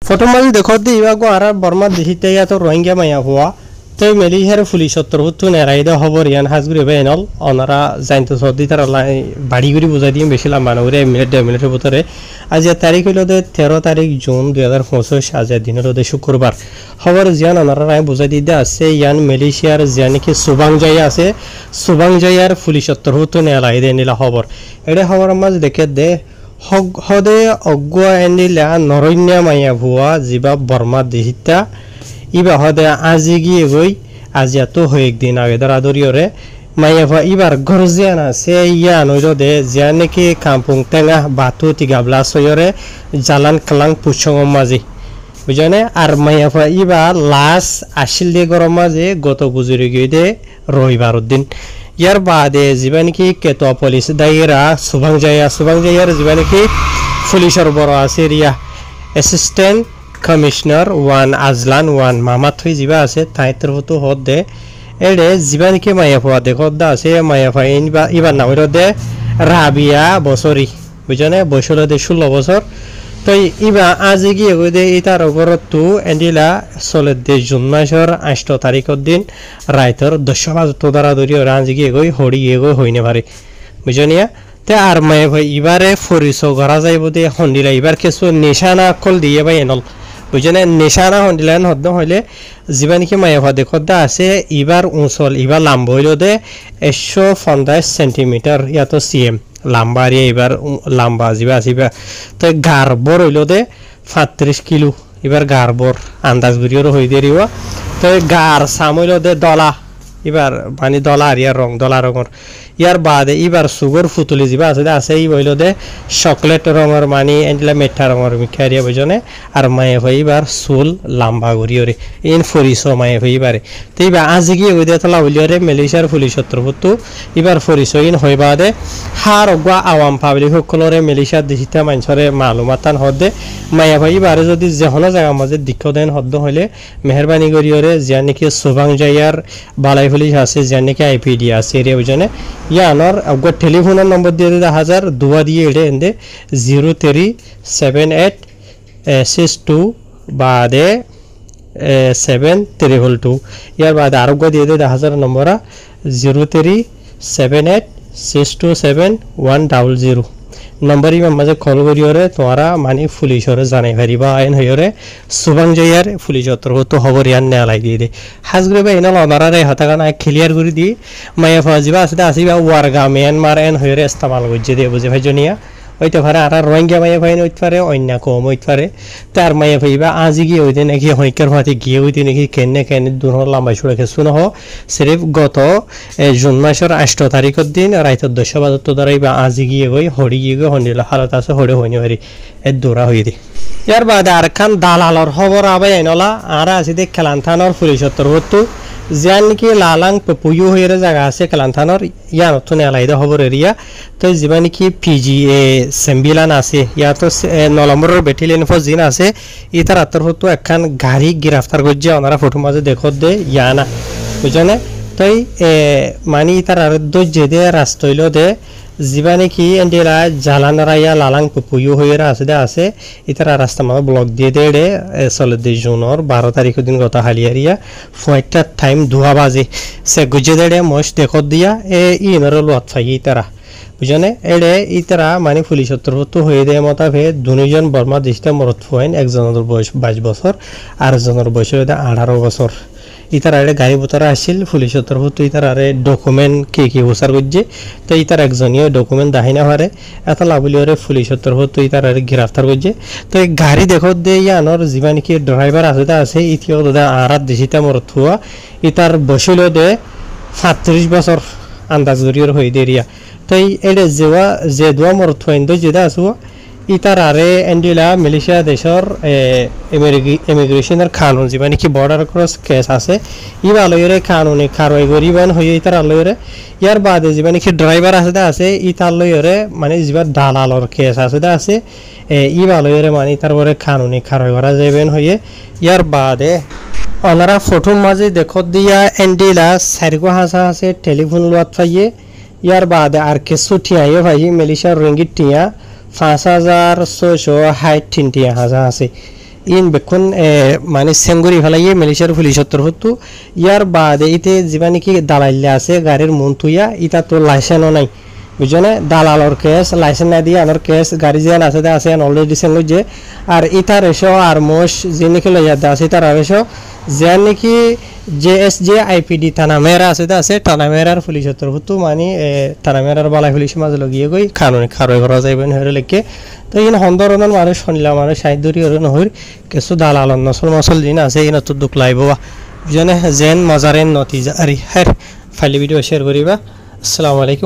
photo মাঝে দেখো দি ইবা গো আর বর্মা দিহিতে ইয়া তো রোহিঙ্গা মাইয়া হওয়া তো মেলিহার পুলিশ সত্তর হতো নেরাই দে খবর ইয়ান হাজগুড়ি বেনল ওনারা জানতো সর্দি তারা বাড়ি গুড়ি বুঝাই দিয়ে বেশি লম্বা নগরে মিনিট 1.5 মিনিটের ভিতরে আজ তারিখ হইল 13 তারিখ জুন 2025 আজ দিনের হতে শুক্রবার খবর জিয়ান ওনারা রায় বুঝাই দিয়ে আছে ইয়ান মালয়েশিয়ার জিয়া নাকি সুবাংজাই আছে সুবাংজাইয়ার পুলিশ সত্তর হতো নেরাই দে নিলা খবর এটা খবর মাঝ দেখে দে হদে অগুয়া এনিলা নরণ্যা মাইয়া ভুয়া জিবা বর্মা দিহিতা ইবা হদে আজি গিয়ে গই আজি এত হয়ে একদিন আগে দরাদরিয়রে মাইয়া ভুয়া ইবার গরজিয়ান আছে ইয়া নইল দে জিয়া নাকি কাম্পুং টেঙা বাতু তিগাবলা সয়রে জালান কালাং পুছং মাঝি বুঝানে আর মাইয়া ভুয়া ইবা লাশ আসিল দিয়ে গরম মাঝে গত গুজরি গিয়ে দে রবিবার দিন ইয়ার বাদে যিবা নাকি কেতো পুলিশ দায়রা সুবাংজাইয়ার যিবা নাকি পুলিশের বড় আছে রিয়া অ্যাসিস্ট্যান্ট কমিশনার 1 আজলান 1 মামা থই যিবা আছে তাইতর হতো হদ দে এডে যিবা নাকি মাইয়া ফুয়া দেখত দা আছে মাইয়া ফাই ইবা নামইর দে রাবিয়া বছরি বুঝানে বয়সল দে 16 বছর তো ইবা আজি গিয়ে দে ইতার ওপরত তো এন্ডিলা চলে দে জুন মাসের 8 তারিখের দিন রাইতর 10 বাজে তো দ্বারা ধরি রাজি গিয়ে গই হড়ি গিয়ে গই হইনে পারে বুঝনিয়া তে আর মায়ে ভাই ইবারে ফরিসো গরা যাইব দে হন্ডিলা ইবার কিছু নিশানা কল দিয়ে ভাই এনল বুঝনে নিশানা হন্ডিলান হদ্দ হইলে যিবা নাকি মায়ে ভাই দেখত দা আছে ইবার উঁচল ইবার লাম্ব হইল দে 150 সেন্টিমিটার ইয়াতো সিএম লাম্বা রে এবার লাম্বা যিবা আসিবা তো গারবর হইল দে 35 কিলো এবার গারবর আন্দাজ গুরিয়র হই দেরিও তো গার সাম হইল দে দলা এবার মানে দলা আর ইয়ার রং দলা রঙর ইয়ার বাদে এবার সুগর ফুতুলি যিবা আছে এই হইল দে চকলেট রঙর মানে এন্ডলা মিঠা রঙর মিখারিয়া বুঝনে আর মায়ে ভাই এবার চুল লাম্বা গুরিয়রে ইন ফরিসো মায়ে ভাই এবারে তো এবার আজি গিয়ে ওই দেতলা হইলিয়রে মালয়েশিয়ার পুলিশ সত্রভূতু এবার ফরিসো ইন হই বাদে হার অগুয়া আওয়াম পাবলিক সকলরে মালয়েশিয়ার দেশিতা মানুষরে মালুমাতান হদে মায়া ভাই এবারে যদি যেহনো জায়গা মাঝে দিক্ষ দেন হদ্দ হইলে মেহরবানি করিয়রে জিয়া নাকি সুবাংজাইয়ার বালাই পুলিশ আছে জিয়া নাকি আইপিডি আছে এরিয়া বুঝনে ইয়ানোর অগুয়া টেলিফোনের নম্বর দিয়ে দে 1000 দুয়া দিয়ে এড়ে এন্দে 037862 বাদে 7322 ইয়ার বাদে আরোগ্য দিয়ে দে 1000 নম্বর 0378627100 নম্বর ইমা মাঝে কল করিয়রে তোমরা মানে পুলিশরে জানাই পারিবা আইন হইরে সুবাংজাইয়ার পুলিশ অন্তর্গত খবর ইয়ান নেলাই দিয়ে দে হাজগুড়ি বা এনল অনারারে হতাগানা ক্লিয়ার করে দি মায়া ফাজিবা আসতে আসিবা ওয়ারগা মিয়ানমার এন হইরে ইস্তেমাল করছে দে বুঝে ভাইজনিয়া ওইটা পারে আর রোহিঙ্গা মাইয়া ভাই হইতে পারে অন্য কম হইতে পারে তার মাইয়া ভাইবা আজি গিয়ে হইতে নাকি হইকার ভাতে গিয়ে হইতে নাকি কেনে দূর লম্বা ছুড়ে খেসু নহ সিরিফ গত জুন মাসের 8 তারিখের দিন রাইতের 10 বাজে তো দাঁড়াইবা আজি গিয়ে গই হড়ি গিয়ে গই হন্ডিল হালত আছে হড়ে হইনি পারি এর দৌড়া হয়ে দি ইয়ার বাদে আর খান দালালর খবর আবাই আইনলা আর আছে দেখ খেলান্থানোর পুলিশ তরফতো জিয়ান নাকি লালাং পুয়ু হয়ে জায়গা আছে খেলান্থানোর ইয়ার নতুন এলাইদা খবর এরিয়া তো যিবা নাকি পিজিএ সেম্বিলান আছে ইয়ার তো 9 নম্বরের ব্যাটালিয়ন ফোর্স জিন আছে ইতার তরফতো একখান গাড়ি গ্রেফতার করছে ওনারা ফটো মাঝে দেখত দে ইয়ানা বুঝনে তাই মানে তার আর দজ্জে দে রাস্তাইল দে যিবা নাকি এন্ডিলা জালানারাইয়া লালাং পুয়ু হয়ে আছে ইতারা রাস্তা মাঝে ব্লক দিয়ে দে চলে দে জুনের 12 তারিখের দিন গত হালিয়ারিয়া ফয়টা টাইম 2 বাজে সে গুজে দে মশ দেখত দিয়া ইনর লোয়াত ফাই তারা বুঝনে এডে ইতারা মানে পুলিশ তরফতো হয়ে দেয় মোতাবে দুজন বর্মা দেশটা মরত ফুয়েন একজনের বয়স 22 বছর আর একজনের বয়স 18 বছর ইতারা এডে গাড়ি বোতারা আসছিল পুলিশের তরফতো ইতারা ডকুমেন্ট কি উসার করছে তো ইতার একজনীয় ডকুমেন্ট দাহিনা হারে এত লাভলিওরে পুলিশের তরফতো ইতারা গ্রেফতার করছে তো এই গাড়ি দেখো দে ইয়ানোর যিবা নাকি ড্রাইভার আছে ইতিও দাদা আরাত দেশিতা মরত ফুয়া ইতার বসিল দে 37 বছর আন্দাজ করিয়র হয়ে দেরিয়া তো এডে যে দোয়া মরত ফুয়েন তো যেটা আসো ইতার আরে এন্ডিলা মালয়েশিয়া দেশের ইমিগ্রেশনের কানুন যিবা নাকি বর্ডার ক্রস কেস আছে ইবা লয়রে কানুনে কারওয়াই করিবেন হয়ে ইতার লয়রে ইয়ার বাদে যিবা নাকি ড্রাইভার আছে ইতার লয়রে মানে যিবা দালালর কেস আছে ইবা লয়রে মানে তারপরে কানুনে কারওয়াই করা যাবেন হয়ে ইয়ার বাদে ওনারা ফটো মাঝে দেখত দিয়া এন্ডিলা সারগো হাসা আছে টেলিফোন লোয়াত পাইয়ে ইয়ার বাদে আর কিছু ঠিয়াইয়ে ভাই মালয়েশিয়ার রিঙ্গিট টিয়া 5660 টিয়া হাজা আছে ইন বেখন মানে সেঙ্গুরি ফেলাইয়ে মেলিশিয়ার পুলিশত্তর হতো ইয়ার বাদে ইতে যিবা নাকি দালাইলে আছে গাড়ির মন থুইয়া ইটা তো লাইসেন্সও নাই বুঝনে দালালর কেস লাইসেন্স না দিয়ে আনার কেস গাড়ি যেন আছে অলরেডি সেঙ্গুর যে আর ইতার এসো আর মোশ যে নাকি লইয়া আছে তার এসো যে নাকি জে আইপিডি থানামেরা আছে থানামেরার পুলিশত্তর হতো মানে থানামেরার বালাই পুলিশ মাঝ লগিয়ে গই কানুনি খারই করা যাইবেন হেরে লেখকে তো ইন হন্দরনের মানুষ শুনলাম মানুষ সাহিত্যরি নহর কিছু দালাল নসল মসল দিন আছে ইন তো দুঃখ লাইব বুঝনে জেন মজারেন নতিজা আরি হের ফাইলি ভিডিও শেয়ার করিবা আসসালামু আলাইকুম